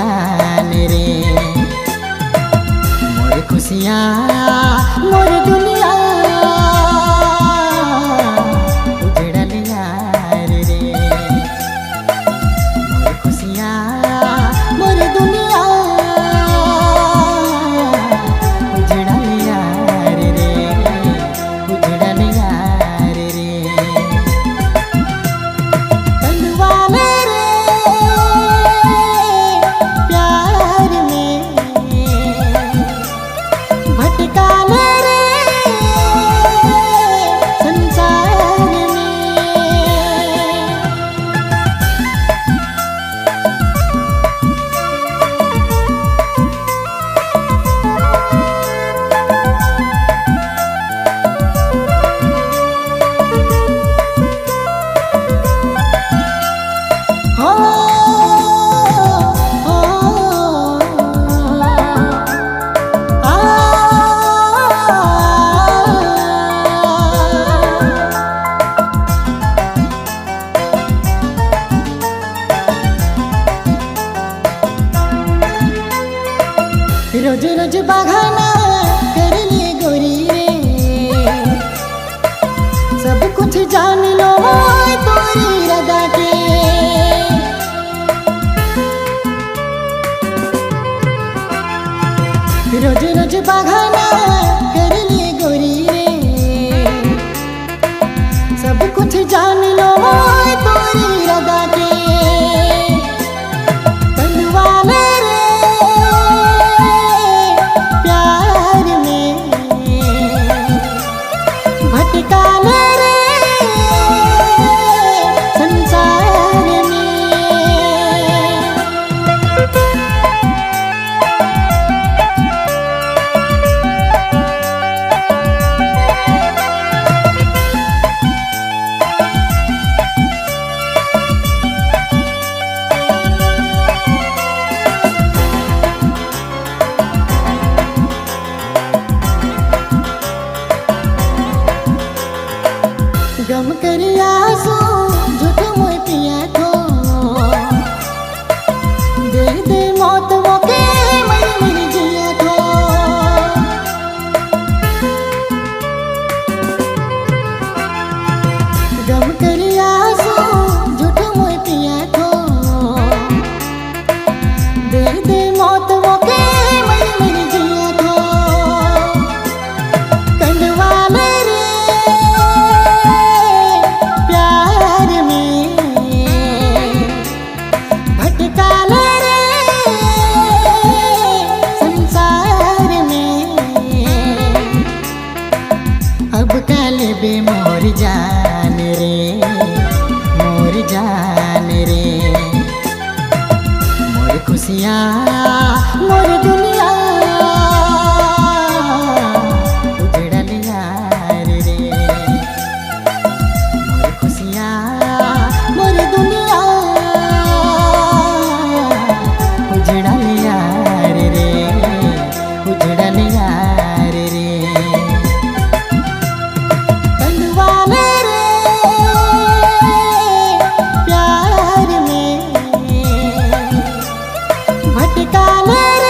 जान रे। मोर खुशियाँ मोर दुनिया उजड़ल यार रे। मोर खुशियाँ मोर दुनिया उजड़ल यार रे, उजड़ल यार रे। तनवाले रे प्यार में भटकाले रे संसार में। हो हो आ रोज रोज बहाना कर ले गोरी रे, सब कुछ जान लो तोरी रदा के। रोज रोज बहाना कर ले गोरी रे, सब कुछ जान लो तोरी रदा के। तनवाले रे प्यार में भटकाले रे संसार में। गम कर आंसू झूठ मोह पिया थो, दे दे मौत मोके मर मर जिया थो। गम कर आंसू झूठ मोह पिया थो, दे दे मौत मोके मर मर जिया थो। कंडवाले रे प्यार में भटकाले रे संसार में। अब काले बे मोर जान रे, मोर जान रे। मोर खुशियाँ मोर दुनिया उजड़ल यार रे। मोर खुशियाँ मोर दुनिया उजड़ल यार रे, उजड़ल यार रे। तनवाले रे प्यार में भटकाले रे